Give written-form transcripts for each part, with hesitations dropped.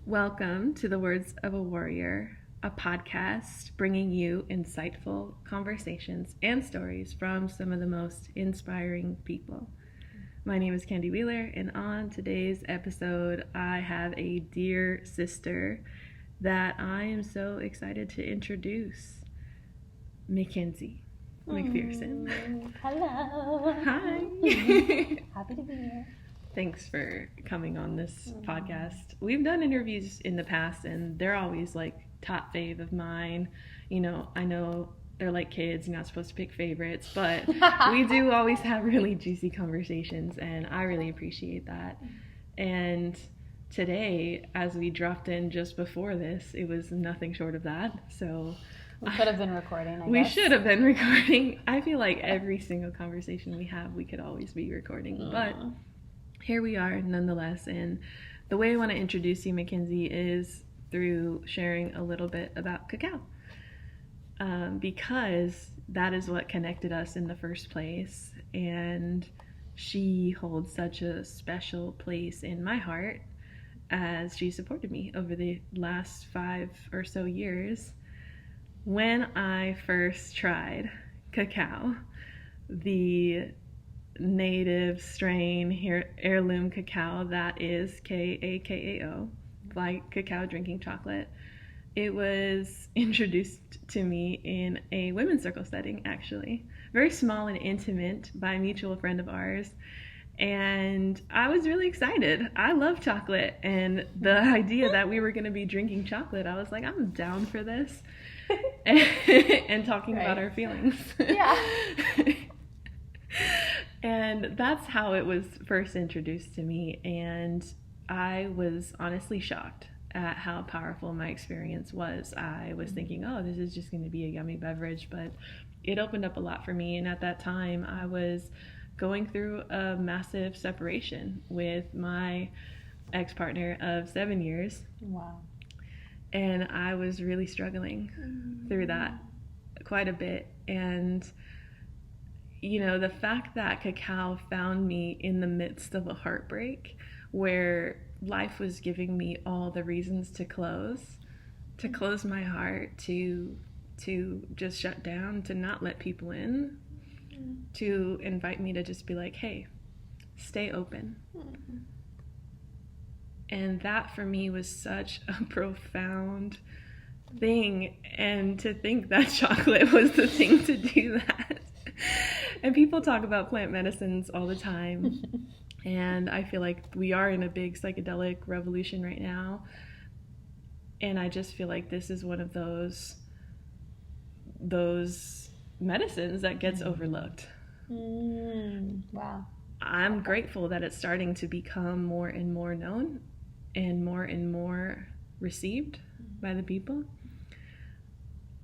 Welcome to the Words of a Warrior, a podcast bringing you insightful conversations and stories from some of the most inspiring people. My name is Candy Wheeler, and on today's episode, I have a dear sister that I am so excited to introduce, Makenzie McPherson. Hello. Hi. Happy to be here. Thanks for coming on this podcast. We've done interviews in the past, and they're always like top fave of mine. You know, I know they're like kids, you're not supposed to pick favorites, but we do always have really juicy conversations, and I really appreciate that. And today, as we dropped in just before this, it was nothing short of that. So we could have been recording, I we guess. should have been recording. I feel like every single conversation we have, we could always be recording, but here we are nonetheless. And the way I want to introduce you, Makenzie, is through sharing a little bit about cacao, because that is what connected us in the first place, and she holds such a special place in my heart as she supported me over the last 5 or so years. When I first tried cacao, the native strain heirloom cacao that is Kakao, like cacao drinking chocolate, it was introduced to me in a women's circle setting, actually. Very small and intimate, by a mutual friend of ours. And I was really excited. I love chocolate, and the idea that we were going to be drinking chocolate, I was like, I'm down for this. and talking about our feelings. Yeah. And that's how it was first introduced to me, and I was honestly shocked at how powerful my experience was. I was thinking, oh, this is just going to be a yummy beverage, but it opened up a lot for me. And at that time, I was going through a massive separation with my ex-partner of 7 years. Wow. And I was really struggling through that quite a bit. And you know, the fact that cacao found me in the midst of a heartbreak where life was giving me all the reasons to close my heart, to just shut down, to not let people in, to invite me to just be like, hey, stay open. And that for me was such a profound thing, and to think that chocolate was the thing to do that. And people talk about plant medicines all the time, and I feel like we are in a big psychedelic revolution right now, and I just feel like this is one of those medicines that gets overlooked. Wow. I'm grateful that it's starting to become more and more known and more received by the people,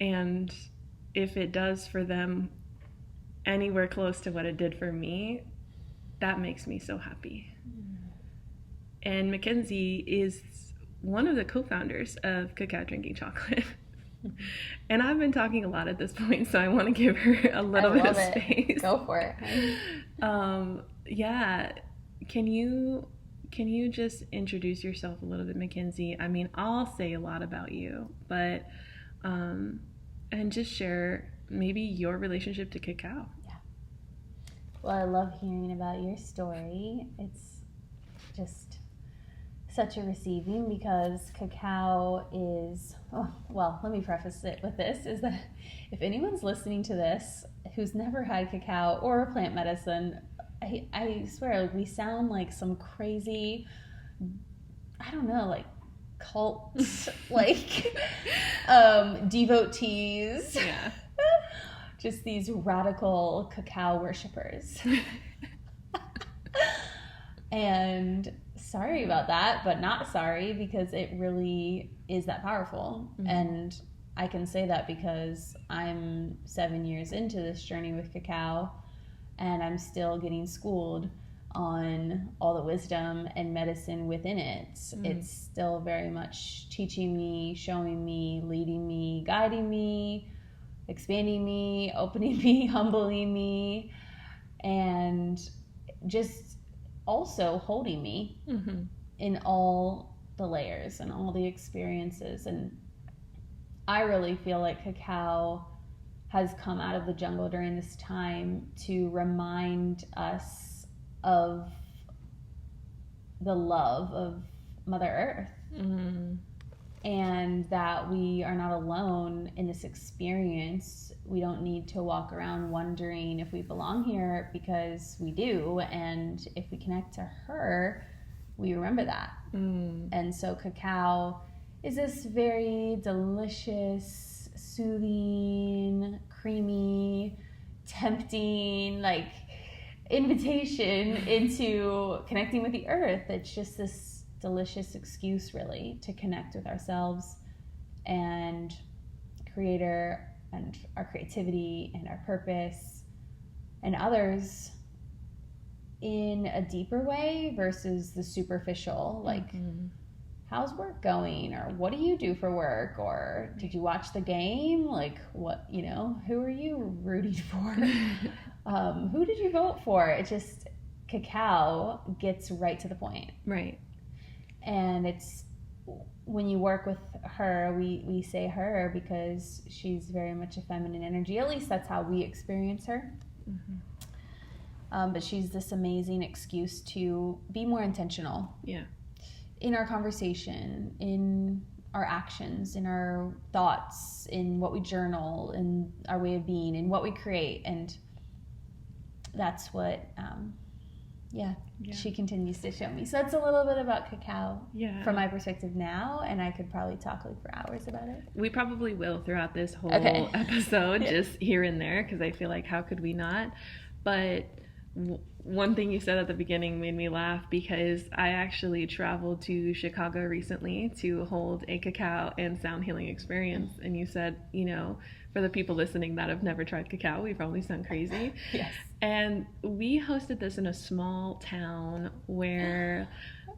and if it does for them anywhere close to what it did for me, that makes me so happy. And Makenzie is one of the co-founders of Cacao Drinking Chocolate. And I've been talking a lot at this point, so I want to give her a little bit of space. Go for it. Yeah. Can you just introduce yourself a little bit, Makenzie? I mean, I'll say a lot about you, but and just share maybe your relationship to cacao. Yeah. Well, I love hearing about your story. It's just such a receiving, because cacao is, well, let me preface it with this, is that if anyone's listening to this who's never had cacao or plant medicine, I swear, like, we sound like some crazy, I don't know, like cult, like devotees. Yeah. Just these radical cacao worshipers. And sorry about that, but not sorry, because it really is that powerful. And I can say that because I'm 7 years into this journey with cacao, and I'm still getting schooled on all the wisdom and medicine within it. It's still very much teaching me, showing me, leading me, guiding me, expanding me, opening me, humbling me, and just also holding me in all the layers and all the experiences. And I really feel like cacao has come out of the jungle during this time to remind us of the love of Mother Earth. Mm. And that we are not alone in this experience. We don't need to walk around wondering if we belong here, because we do. And if we connect to her, we remember that. And so cacao is this very delicious, soothing, creamy, tempting, like, invitation into connecting with the earth. It's just this delicious excuse, really, to connect with ourselves and Creator and our creativity and our purpose and others in a deeper way versus the superficial, like, how's work going, or what do you do for work, or did you watch the game, like, what, you know, who are you rooting for, who did you vote for? It just, cacao gets right to the point. Right. And it's, when you work with her, we say her because she's very much a feminine energy. At least that's how we experience her. But she's this amazing excuse to be more intentional. Yeah. In our conversation, in our actions, in our thoughts, in what we journal, in our way of being, in what we create. And that's what, she continues to show me. So that's a little bit about cacao from my perspective now, and I could probably talk like for hours about it. We probably will throughout this whole episode, just here and there, because I feel like how could we not? But one thing you said at the beginning made me laugh, because I actually traveled to Chicago recently to hold a cacao and sound healing experience. And you said, you know, for the people listening that have never tried cacao, we probably sound crazy. Yes. And we hosted this in a small town where,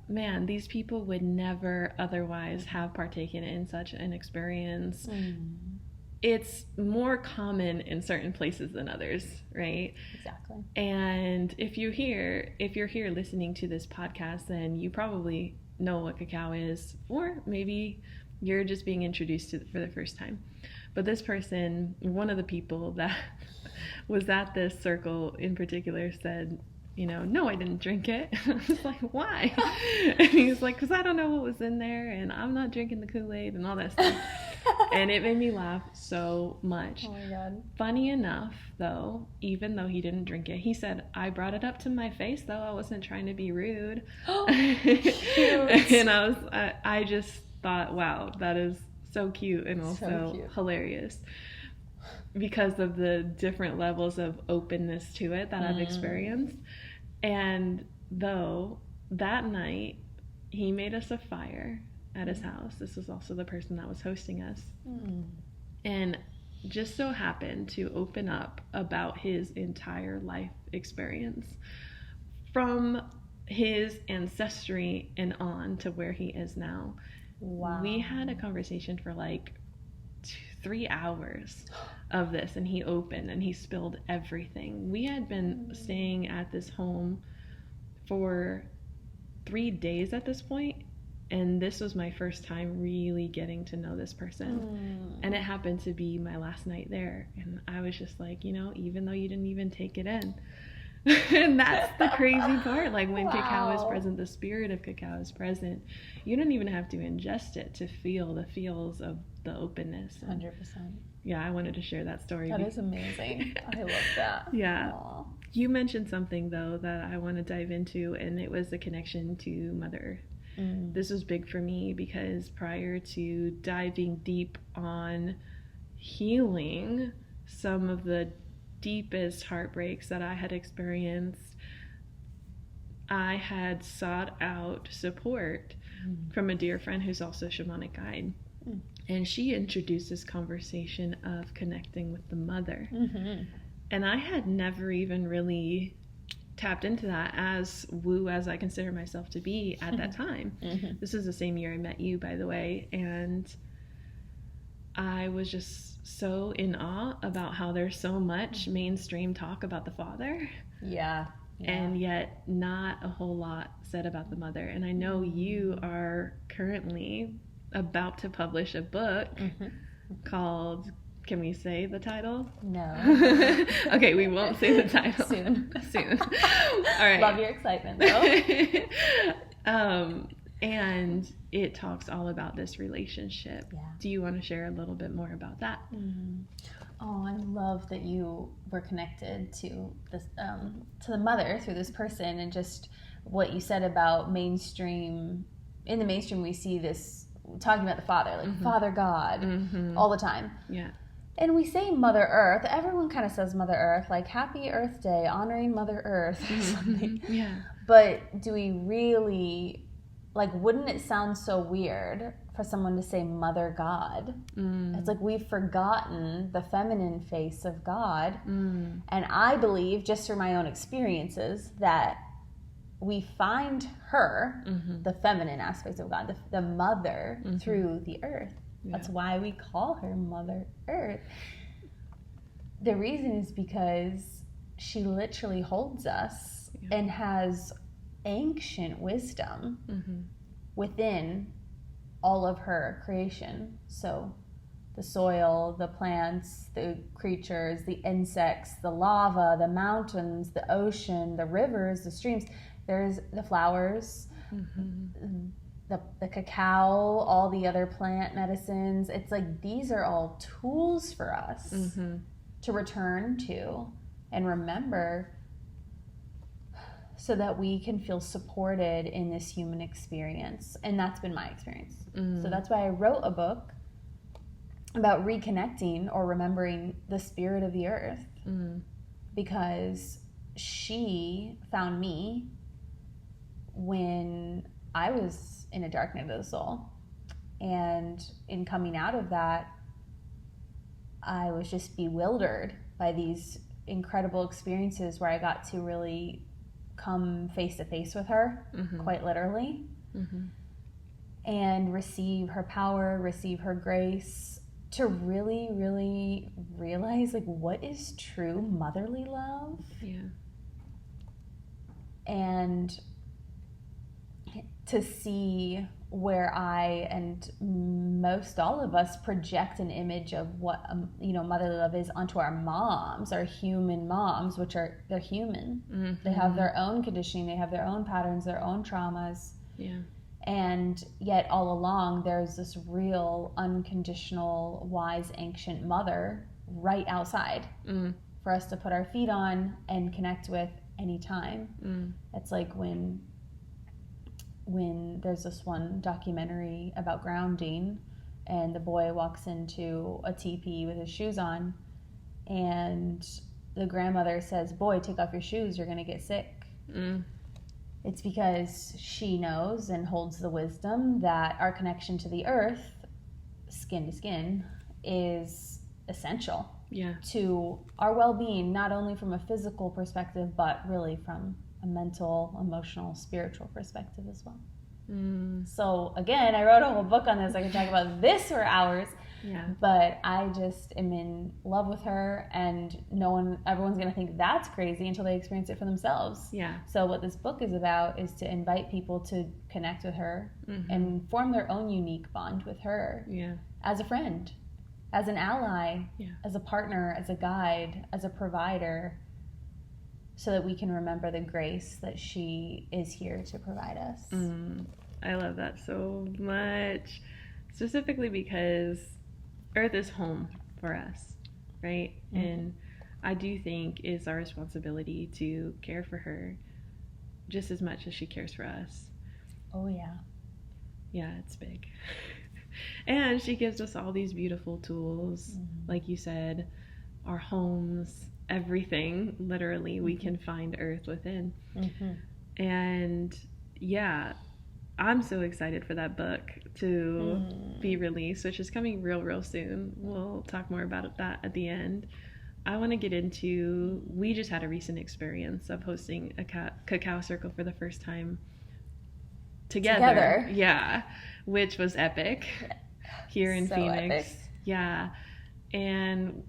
man, these people would never otherwise have partaken in such an experience. It's more common in certain places than others, right? Exactly. And if you're here listening to this podcast, then you probably know what cacao is, or maybe you're just being introduced to it for the first time. But this person, one of the people that was at this circle in particular, said, you know, no, I didn't drink it. I was like, why? And he was like, because I don't know what was in there, and I'm not drinking the Kool-Aid and all that stuff. And it made me laugh so much. Oh my God. Funny enough, though, even though he didn't drink it, he said, I brought it up to my face, though. I wasn't trying to be rude. And I just thought, wow, that is so cute and also hilarious, because of the different levels of openness to it that I've experienced. And though that night he made us a fire at his house, this was also the person that was hosting us, and just so happened to open up about his entire life experience from his ancestry and on to where he is now. Wow. We had a conversation for like 3 hours of this, and he opened and he spilled everything. We had been staying at this home for 3 days at this point, and this was my first time really getting to know this person. And it happened to be my last night there, and I was just like, you know, even though you didn't even take it in. And that's the crazy part, like when cacao is present, the spirit of cacao is present, you don't even have to ingest it to feel the feels of the openness. 100%. Yeah, I wanted to share that story. That is amazing. I love that. Yeah. Aww. You mentioned something, though, that I want to dive into, and it was the connection to Mother Earth. This was big for me because prior to diving deep on healing some of the deepest heartbreaks that I had experienced, I had sought out support from a dear friend who's also a shamanic guide. And she introduced this conversation of connecting with the mother. And I had never even really tapped into that as woo as I consider myself to be at that time. This is the same year I met you, by the way, and I was just so in awe about how there's so much mainstream talk about the father. Yeah. and yet not a whole lot said about the mother. And I know you are currently about to publish a book called, can we say the title? No. Okay, we won't say the title. Soon. All right. Love your excitement, though. And it talks all about this relationship. Yeah. Do you want to share a little bit more about that? Oh, I love that you were connected to this, to the mother through this person, and just what you said about mainstream. In the mainstream, we see this talking about the father, like Father God, all the time. Yeah. And we say Mother Earth. Everyone kind of says Mother Earth, like Happy Earth Day, honoring Mother Earth or something. Yeah. But do we really, like, wouldn't it sound so weird for someone to say Mother God? It's like we've forgotten the feminine face of God. And I believe, just through my own experiences, that we find her, the feminine aspects of God, the mother, through the earth. Yeah. That's why we call her Mother Earth. The reason is because she literally holds us and has ancient wisdom within all of her creation. So the soil, the plants, the creatures, the insects, the lava, the mountains, the ocean, the rivers, the streams. There's the flowers, the cacao, all the other plant medicines. It's like these are all tools for us to return to and remember, so that we can feel supported in this human experience. And that's been my experience. So that's why I wrote a book about reconnecting or remembering the spirit of the earth, because she found me when I was in a dark night of the soul. And in coming out of that, I was just bewildered by these incredible experiences where I got to really come face to face with her, quite literally, and receive her power, receive her grace, to really, really realize, like, what is true motherly love? Yeah. And to see where I and most all of us project an image of what motherly love is onto our moms, our human moms, which they're human. They have their own conditioning, they have their own patterns, their own traumas. Yeah. And yet all along there's this real unconditional, wise, ancient mother right outside for us to put our feet on and connect with anytime. It's like when there's this one documentary about grounding, and the boy walks into a teepee with his shoes on, and the grandmother says, "Boy, take off your shoes, you're going to get sick." It's because she knows and holds the wisdom that our connection to the earth, skin to skin, is essential to our well-being, not only from a physical perspective, but really from a mental, emotional, spiritual perspective as well. So again, I wrote a whole book on this. I could talk about this for hours. But I just am in love with her, and everyone's going to think that's crazy until they experience it for themselves. So what this book is about is to invite people to connect with her and form their own unique bond with her as a friend, as an ally, as a partner, as a guide, as a provider, so that we can remember the grace that she is here to provide us. I love that so much, specifically because Earth is home for us, right? And I do think it's our responsibility to care for her just as much as she cares for us. Oh, yeah. Yeah, it's big. And she gives us all these beautiful tools, like you said, our homes, everything, literally, we can find Earth within. And yeah, I'm so excited for that book to be released, which is coming real soon. We'll talk more about that at the end. I want to get into, we just had a recent experience of hosting a cacao circle for the first time together. Yeah, which was epic here in Phoenix. Epic. Yeah. And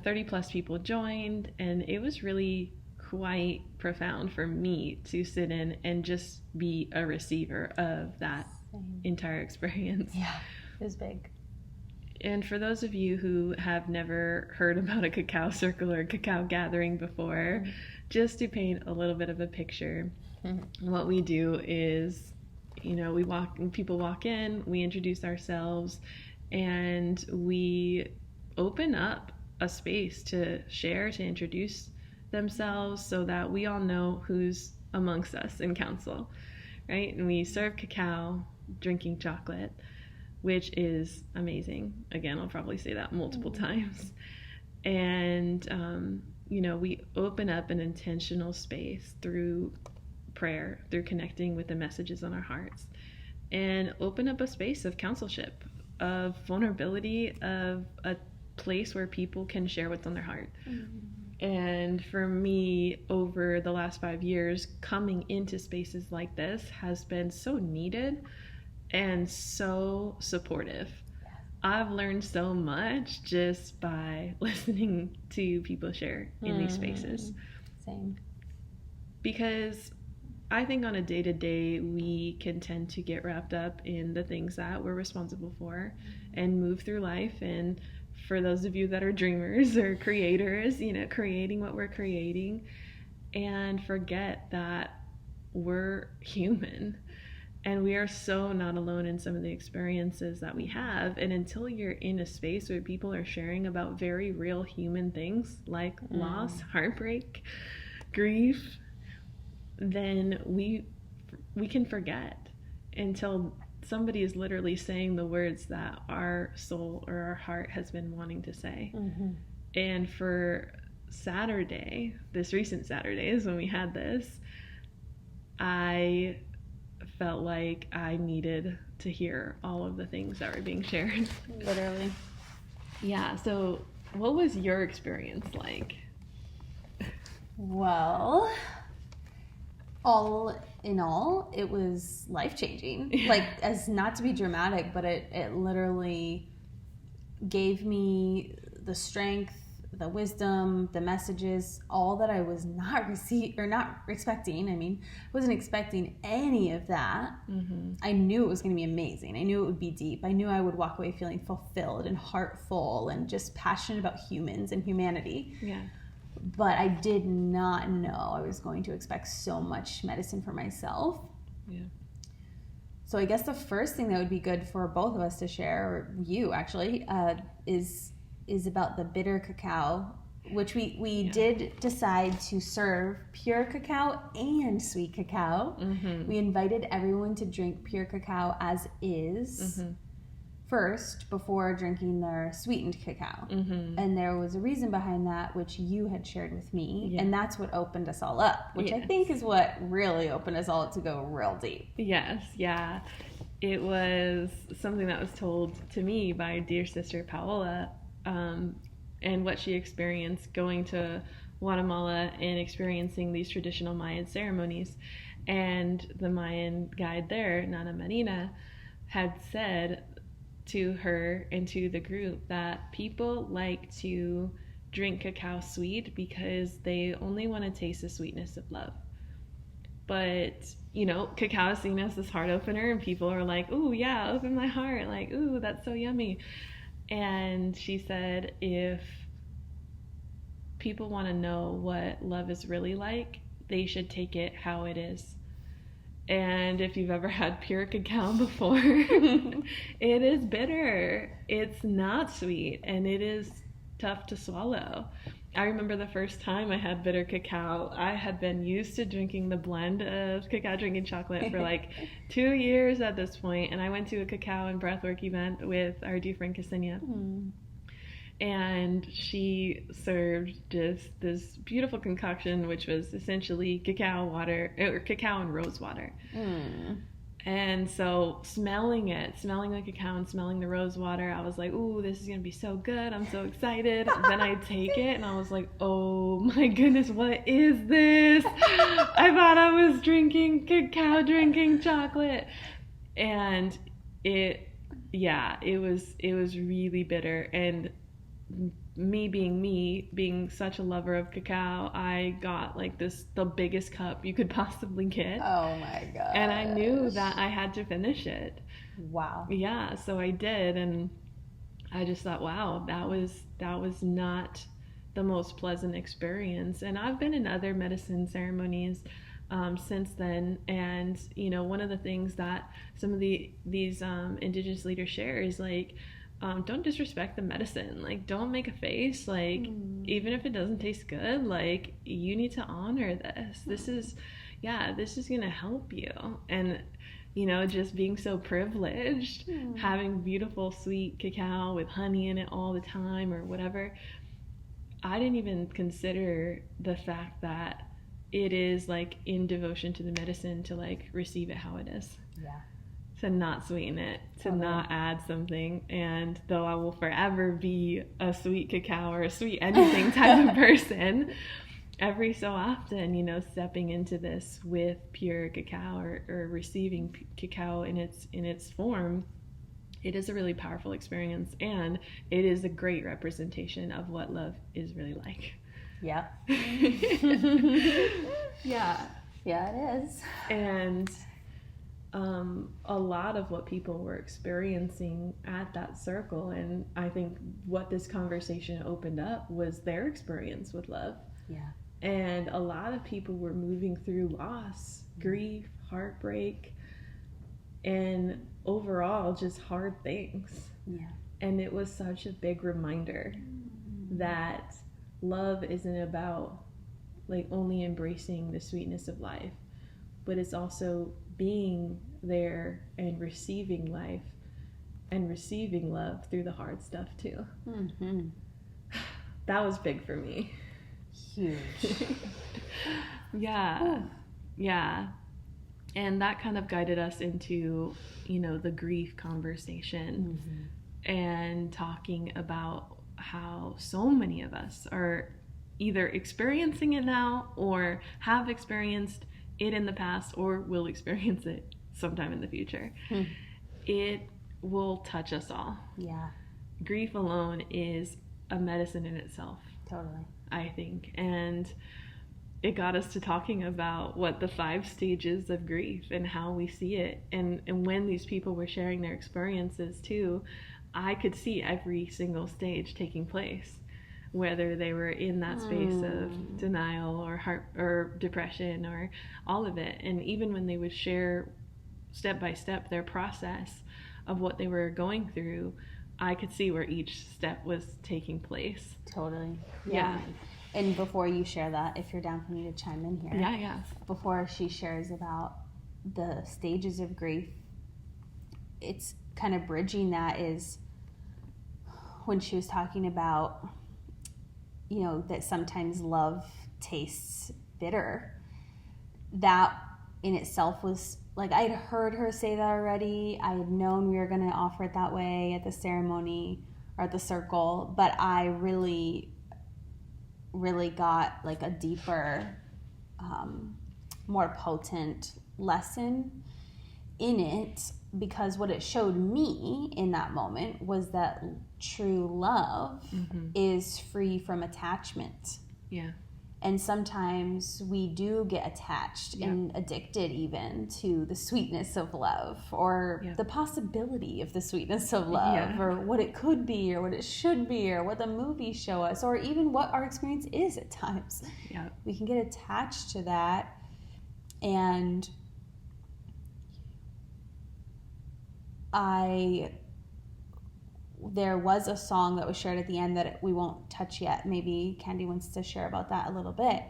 30 plus people joined, and it was really quite profound for me to sit in and just be a receiver of that entire experience. Yeah, it was big. And for those of you who have never heard about a cacao circle or a cacao gathering before, just to paint a little bit of a picture, what we do is, people walk in, we introduce ourselves, and we open up a space to share, to introduce themselves so that we all know who's amongst us in counsel, right? And we serve cacao, drinking chocolate, which is amazing. Again, I'll probably say that multiple times. And, we open up an intentional space through prayer, through connecting with the messages on our hearts, and open up a space of counselship, of vulnerability, of a place where people can share what's on their heart. And for me, over the last 5 years, coming into spaces like this has been so needed and so supportive. I've learned so much just by listening to people share in these spaces. Same. Because I think on a day-to-day, we can tend to get wrapped up in the things that we're responsible for and move through life. And for those of you that are dreamers or creators, creating what we're creating, and forget that we're human. And we are so not alone in some of the experiences that we have. And until you're in a space where people are sharing about very real human things like loss, heartbreak, grief, then we can forget until somebody is literally saying the words that our soul or our heart has been wanting to say. And for Saturday, this recent Saturday is when we had this, I felt like I needed to hear all of the things that were being shared. Literally. Yeah, so what was your experience like? Well, all in all, it was life-changing. Like, as not to be dramatic, but it literally gave me the strength, the wisdom, the messages, all that I was not expecting. I wasn't expecting any of that. I knew it was going to be amazing. I knew it would be deep. I knew I would walk away feeling fulfilled and heartful and just passionate about humans and humanity. Yeah. But I did not know I was going to expect so much medicine for myself. Yeah. So I guess the first thing that would be good for both of us to share, or you actually, is about the bitter cacao, which we did decide to serve pure cacao and sweet cacao. We invited everyone to drink pure cacao as is first before drinking their sweetened cacao. And there was a reason behind that, which you had shared with me, and that's what opened us all up, which I think is what really opened us all up to go real deep. Yes, yeah. It was something that was told to me by dear sister Paola, and what she experienced going to Guatemala and experiencing these traditional Mayan ceremonies. And the Mayan guide there, Nana Marina, had said to her and to the group that people like to drink cacao sweet because they only want to taste the sweetness of love. But, cacao is seen as this heart opener, and people are like, ooh, yeah, open my heart. Like, ooh, that's so yummy. And she said, if people want to know what love is really like, they should take it how it is. And if you've ever had pure cacao before, it is bitter. It's not sweet, and it is tough to swallow. I remember the first time I had bitter cacao, I had been used to drinking the blend of cacao drinking chocolate for like 2 years at this point, and I went to a cacao and breathwork event with our dear friend Ksenia. And she served just this beautiful concoction, which was essentially cacao water, or cacao and rose water. And so smelling the cacao and smelling the rose water, I was like, ooh, this is going to be so good. I'm so excited. Then I take it and I was like, oh my goodness, what is this? I thought I was drinking cacao, drinking chocolate. And it was really bitter. And me being such a lover of cacao, I got like the biggest cup you could possibly get. Oh my god. And I knew that I had to finish it. Wow. Yeah, so I did, and I just thought, wow, that was not the most pleasant experience. And I've been in other medicine ceremonies since then, and one of the things that some of these indigenous leaders share is like, don't disrespect the medicine. Like, don't make a face. Like, even if it doesn't taste good, like, you need to honor this. This is gonna help you. And just being so privileged, having beautiful sweet cacao with honey in it all the time or whatever, I didn't even consider the fact that it is like in devotion to the medicine to like receive it how it is. Yeah. To not sweeten it, to not add something. And though I will forever be a sweet cacao or a sweet anything type of person, every so often, stepping into this with pure cacao or receiving cacao in its form, it is a really powerful experience, and it is a great representation of what love is really like. Yeah. Yeah. Yeah, it is. And a lot of what people were experiencing at that circle, and I think what this conversation opened up was their experience with love. Yeah. And a lot of people were moving through loss, grief, heartbreak, and overall just hard things. Yeah. And it was such a big reminder that love isn't about like only embracing the sweetness of life, but it's also being there and receiving life and receiving love through the hard stuff too. Mm-hmm. That was big for me. Huge. Yeah. Ooh. Yeah. And that kind of guided us into, the grief conversation, and talking about how so many of us are either experiencing it now or have experienced it in the past or will experience it sometime in the future. It will touch us all. Yeah. Grief alone is a medicine in itself. Totally. I think. And it got us to talking about what the 5 stages of grief and how we see it. And when these people were sharing their experiences too, I could see every single stage taking place, whether they were in that space of denial or heart or depression or all of it. And even when they would share step by step their process of what they were going through, I could see where each step was taking place. Totally. Yeah. And before you share that, if you're down for me to chime in here. Yeah. Before she shares about the stages of grief, it's kind of bridging that is when she was talking about, that sometimes love tastes bitter. That in itself was like, I'd heard her say that already. I had known we were going to offer it that way at the ceremony or at the circle, but I really got like a deeper, more potent lesson in it, because what it showed me in that moment was that true love is free from attachment. Yeah. And sometimes we do get attached and addicted even to the sweetness of love, or the possibility of the sweetness of love, or what it could be, or what it should be, or what the movies show us, or even what our experience is at times. Yeah. We can get attached to that. And there was a song that was shared at the end that we won't touch yet. Maybe Candy wants to share about that a little bit.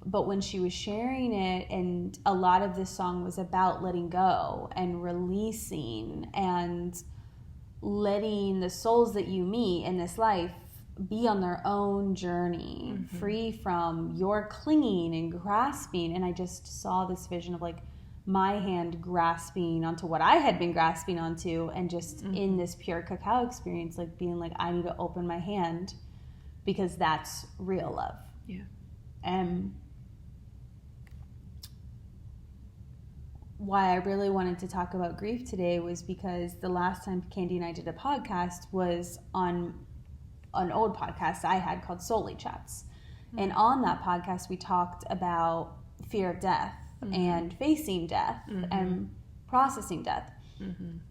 But when she was sharing it, and a lot of this song was about letting go and releasing and letting the souls that you meet in this life be on their own journey, free from your clinging and grasping. And I just saw this vision of like my hand grasping onto what I had been grasping onto, and just in this pure cacao experience, like being like, I need to open my hand because that's real love. Yeah. And why I really wanted to talk about grief today was because the last time Candy and I did a podcast was on an old podcast I had called Solely Chats. And on that podcast, we talked about fear of death and facing death and processing death.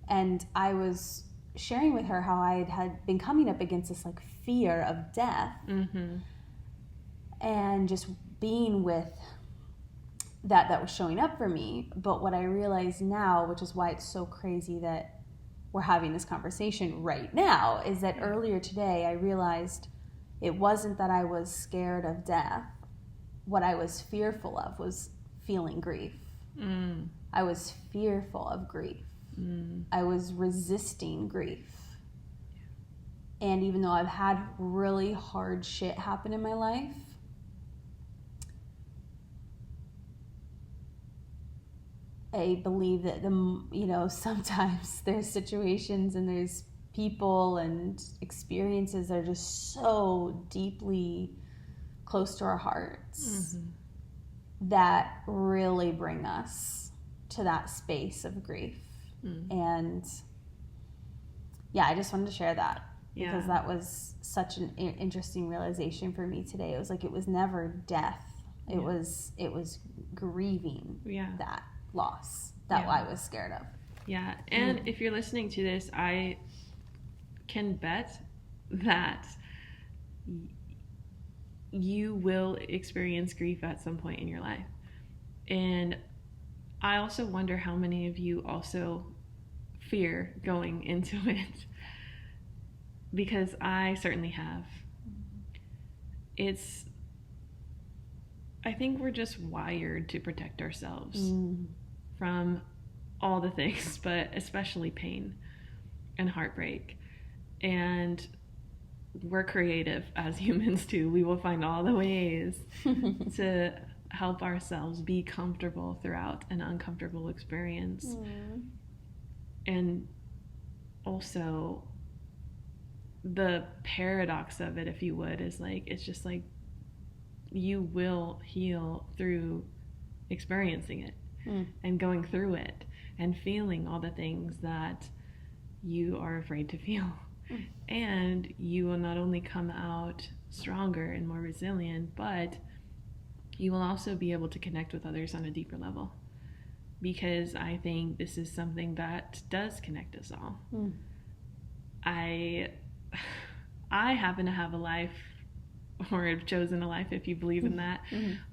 And I was sharing with her how I had been coming up against this like fear of death and just being with that was showing up for me. But what I realize now, which is why it's so crazy that we're having this conversation right now, is that earlier today I realized it wasn't that I was scared of death. What I was fearful of was feeling grief. I was fearful of grief. I was resisting grief. And even though I've had really hard shit happen in my life, I believe that sometimes there's situations and there's people and experiences that are just so deeply close to our hearts that really bring us to that space of grief. And yeah, I just wanted to share that because that was such an interesting realization for me today. It was like, it was never death. It was grieving that loss that I was scared of. Yeah. And if you're listening to this, I can bet that you will experience grief at some point in your life. And I also wonder how many of you also fear going into it, because I certainly have. I think we're just wired to protect ourselves from all the things, but especially pain and heartbreak. And we're creative as humans too. We will find all the ways to help ourselves be comfortable throughout an uncomfortable experience. And also the paradox of it, if you would, is like, it's just like you will heal through experiencing it and going through it and feeling all the things that you are afraid to feel. And you will not only come out stronger and more resilient, but you will also be able to connect with others on a deeper level, because I think this is something that does connect us all. I happen to have a life, or have chosen a life, if you believe in that,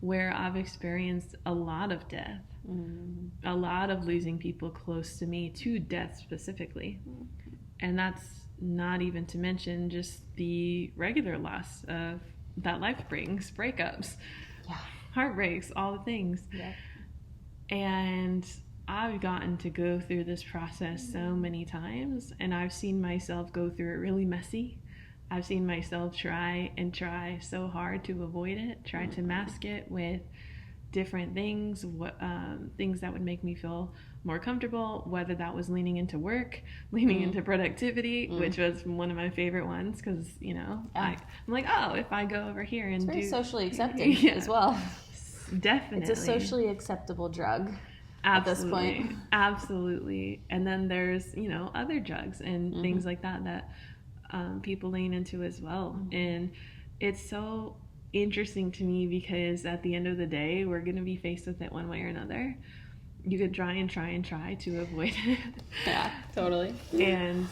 where I've experienced a lot of death, a lot of losing people close to me to death specifically. And that's not even to mention just the regular loss of that life brings, breakups, heartbreaks, all the things. And I've gotten to go through this process so many times, and I've seen myself go through it really messy. I've seen myself try so hard to avoid it, try to mask it with different things, things that would make me feel more comfortable, whether that was leaning into work, leaning into productivity, which was one of my favorite ones, because, I'm like, oh, if I go over here and it's very socially accepted as well. Definitely. It's a socially acceptable drug. Absolutely. At this point. Absolutely. And then there's, other drugs and things like that people lean into as well. And it's so interesting to me, because at the end of the day, we're going to be faced with it one way or another. You could try to avoid it. Yeah, totally. And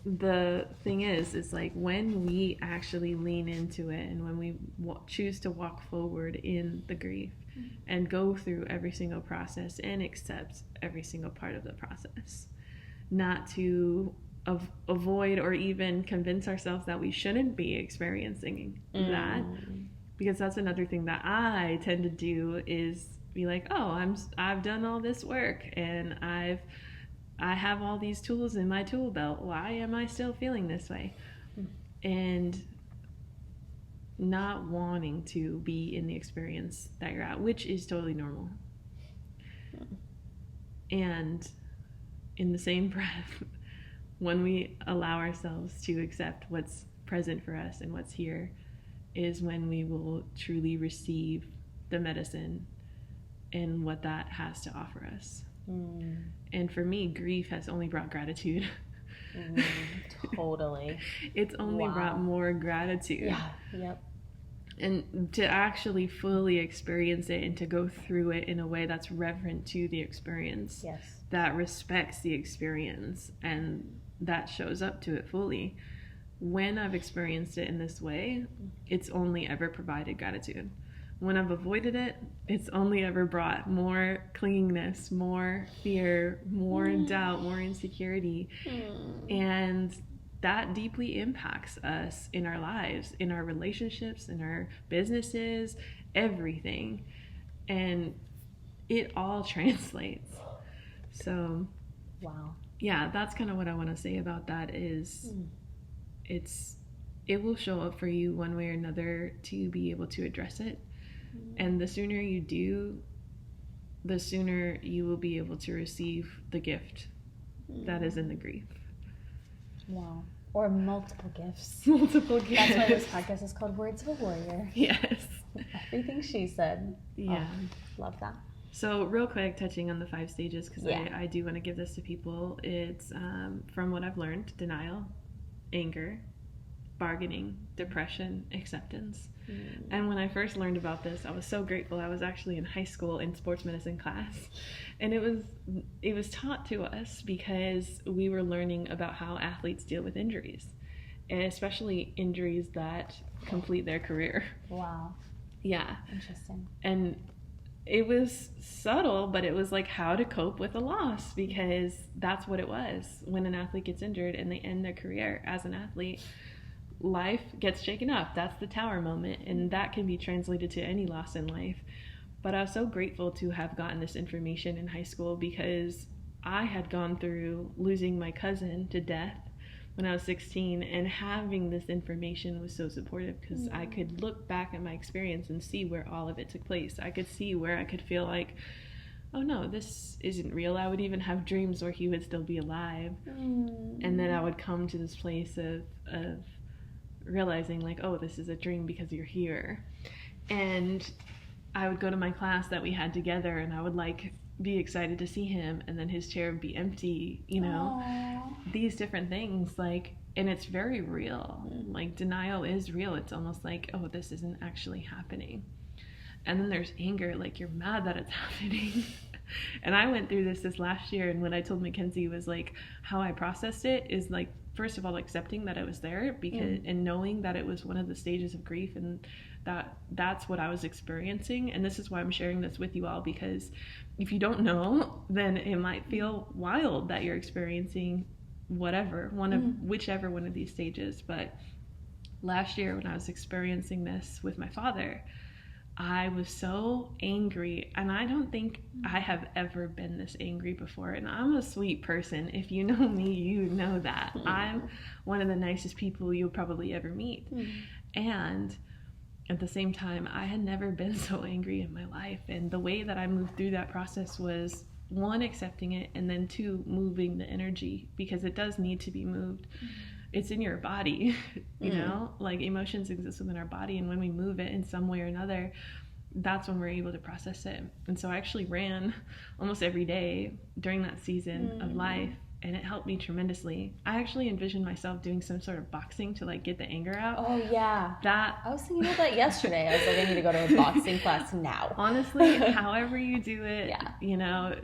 the thing is, it's like when we actually lean into it, and when we choose to walk forward in the grief and go through every single process and accept every single part of the process, not to avoid or even convince ourselves that we shouldn't be experiencing that, because that's another thing that I tend to do, is be like, oh, I've done all this work and I have all these tools in my tool belt. Why am I still feeling this way? And not wanting to be in the experience that you're at, which is totally normal. And in the same breath, when we allow ourselves to accept what's present for us and what's here, is when we will truly receive the medicine and what that has to offer us. And for me, grief has only brought gratitude. Totally. It's only brought more gratitude. Yeah. Yep. And to actually fully experience it and to go through it in a way that's reverent to the experience. Yes. That respects the experience and that shows up to it fully. When I've experienced it in this way, it's only ever provided gratitude. When I've avoided it, it's only ever brought more clinginess, more fear, more doubt, more insecurity. And that deeply impacts us in our lives, in our relationships, in our businesses, everything. And it all translates. So, wow. Yeah, that's kind of what I want to say about that is it will show up for you one way or another to be able to address it. And the sooner you do, the sooner you will be able to receive the gift that is in the grief. Wow. Or multiple gifts. Multiple gifts. That's why this podcast is called Words of a Warrior. Yes. Everything she said. Yeah. Oh, love that. So real quick, touching on the 5 stages, because I do want to give this to people. It's from what I've learned: denial, anger, bargaining, depression, acceptance. And when I first learned about this, I was so grateful. I was actually in high school in sports medicine class, and it was taught to us because we were learning about how athletes deal with injuries, and especially injuries that complete their career. Wow. Yeah. Interesting. And it was subtle, but it was like how to cope with a loss, because that's what it was. When an athlete gets injured and they end their career as an athlete, life gets shaken up. That's the tower moment, and that can be translated to any loss in life. But I was so grateful to have gotten this information in high school, because I had gone through losing my cousin to death when I was 16, and having this information was so supportive, because I could look back at my experience and see where all of it took place. I could see where I could feel like, oh no, this isn't real. I would even have dreams where he would still be alive. And then I would come to this place of realizing like, oh, this is a dream because you're here. And I would go to my class that we had together, and I would like be excited to see him, and then his chair would be empty, you know. Aww. These different things, like, and it's very real. Like, denial is real. It's almost like, oh, this isn't actually happening. And then there's anger, like you're mad that it's happening. And I went through this last year, and what I told Makenzie was like, how I processed it is like, first of all, accepting that it was there, because and knowing that it was one of the stages of grief, and that's what I was experiencing. And this is why I'm sharing this with you all, because if you don't know, then it might feel wild that you're experiencing whatever whichever one of these stages. But last year when I was experiencing this with my father, I was so angry, and I don't think I have ever been this angry before. And I'm a sweet person. If you know me, you know that. I'm one of the nicest people you'll probably ever meet. And at the same time, I had never been so angry in my life. And the way that I moved through that process was, 1, accepting it, and then 2, moving the energy, because it does need to be moved. It's in your body, you know, like emotions exist within our body, and when we move it in some way or another, that's when we're able to process it. And so I actually ran almost every day during that season of life, and it helped me tremendously. I actually envisioned myself doing some sort of boxing to like get the anger out. Oh yeah. I was thinking about that yesterday. I was like, I need to go to a boxing class now. Honestly, however you do it, you know,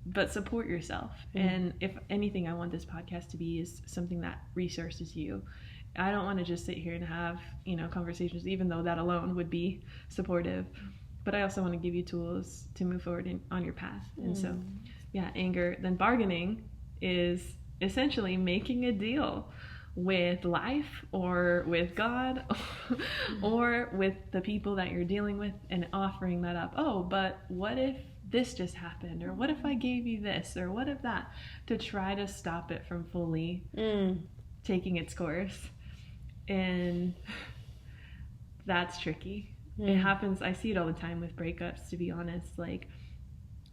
but support yourself. And if anything, I want this podcast to be is something that resources you. I don't want to just sit here and have, you know, conversations, even though that alone would be supportive. But I also want to give you tools to move forward on your path. And so, yeah, anger. Then bargaining is essentially making a deal with life or with God or with the people that you're dealing with, and offering that up. Oh, but what if this just happened? Or what if I gave you this? Or what if that? To try to stop it from fully taking its course. And that's tricky. It happens, I see it all the time with breakups, to be honest, like,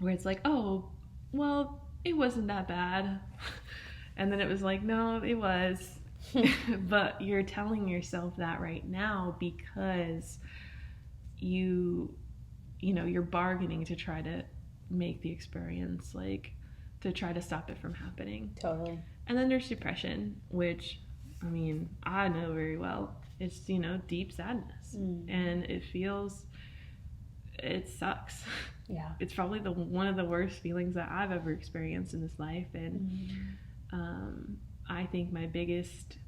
where it's like, oh, well, it wasn't that bad. And then it was like, no, it was. But you're telling yourself that right now because you know, you're bargaining to try to make the experience like to try to stop it from happening. Totally. And then there's depression, which, I mean, I know very well. It's, you know, deep sadness. And it sucks. Yeah. It's probably one of the worst feelings that I've ever experienced in this life. And I think my biggest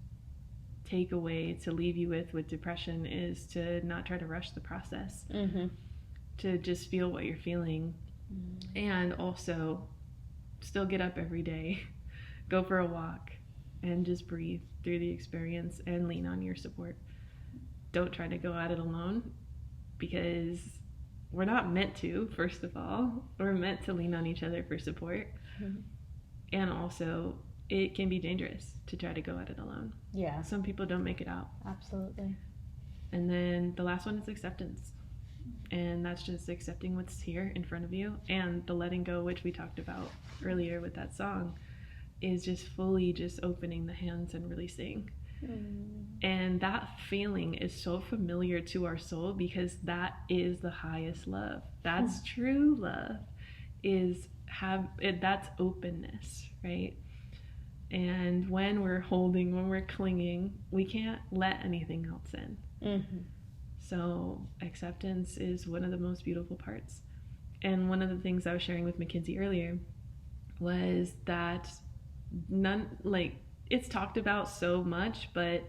takeaway to leave you with depression is to not try to rush the process. To just feel what you're feeling. And also still get up every day, go for a walk, and just breathe through the experience and lean on your support. Don't try to go at it alone, because we're not meant to, first of all. We're meant to lean on each other for support. And also, it can be dangerous to try to go at it alone. Yeah. Some people don't make it out. Absolutely. And then the last one is acceptance. And that's just accepting what's here in front of you. And the letting go, which we talked about earlier with that song, is just fully just opening the hands and releasing. And that feeling is so familiar to our soul, because that is the highest love. That's true love, that's openness, right? And when we're clinging, we can't let anything else in. So acceptance is one of the most beautiful parts. And one of the things I was sharing with Makenzie earlier was that it's talked about so much, but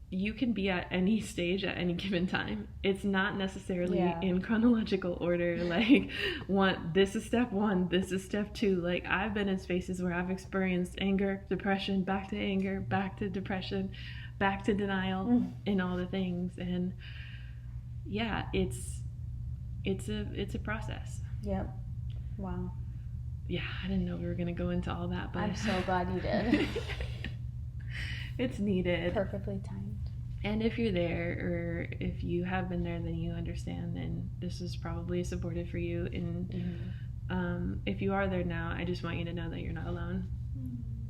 you can be at any stage at any given time. It's not necessarily in chronological order, like this is step 1, this is step 2. Like, I've been in spaces where I've experienced anger, depression, back to anger, back to depression, back to denial, and all the things. And yeah, it's a process. Yep. Wow. Yeah, I didn't know we were going to go into all that, but I'm so glad you did. It's needed. Perfectly timed. And if you're there, or if you have been there, then you understand, and this is probably supportive for you. And if you are there now, I just want you to know that you're not alone,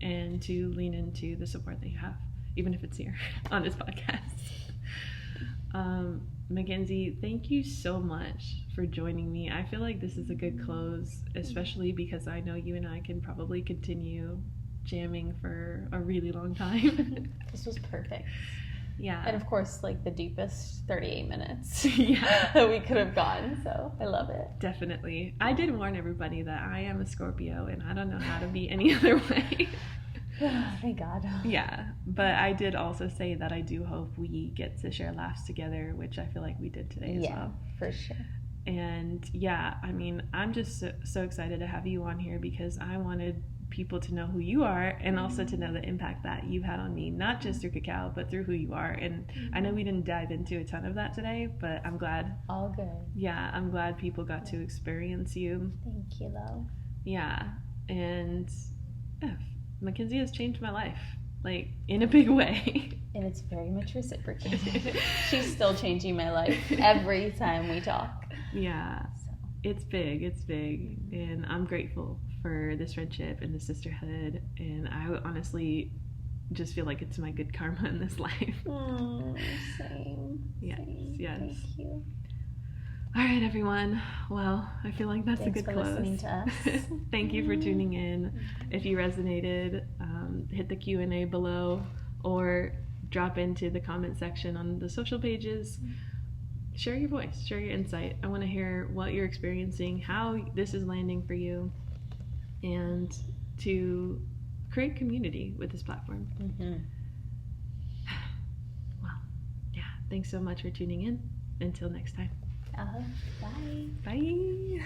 and to lean into the support that you have, even if it's here on this podcast. Makenzie, thank you so much for joining me. I feel like this is a good close, especially because I know you and I can probably continue jamming for a really long time. This was perfect. Yeah. And of course, like, the deepest 38 minutes yeah. that we could have gone. So I love it. Definitely. I did warn everybody that I am a Scorpio, and I don't know how to be any other way. Thank God. Yeah, but I did also say that I do hope we get to share laughs together, which I feel like we did today as well. Yeah, for sure. And yeah, I mean, I'm just so excited to have you on here, because I wanted people to know who you are, and also to know the impact that you've had on me, not just through Kakao, but through who you are. And I know we didn't dive into a ton of that today, but I'm glad. All good. Yeah, I'm glad people got to experience you. Thank you, though. Yeah, and Makenzie has changed my life, like, in a big way. And it's very much reciprocated. She's still changing my life every time we talk. Yeah, so. It's big, and I'm grateful for this friendship and the sisterhood, and I honestly just feel like it's my good karma in this life. Same. Yes. Thank you. All right, everyone. Well, I feel like that's Thanks a good for close. Listening to us. Thank you for tuning in. If you resonated, hit the Q&A below, or drop into the comment section on the social pages. Share your voice, share your insight. I want to hear what you're experiencing, how this is landing for you, and to create community with this platform. Well, yeah, thanks so much for tuning in. Until next time. Bye. Bye.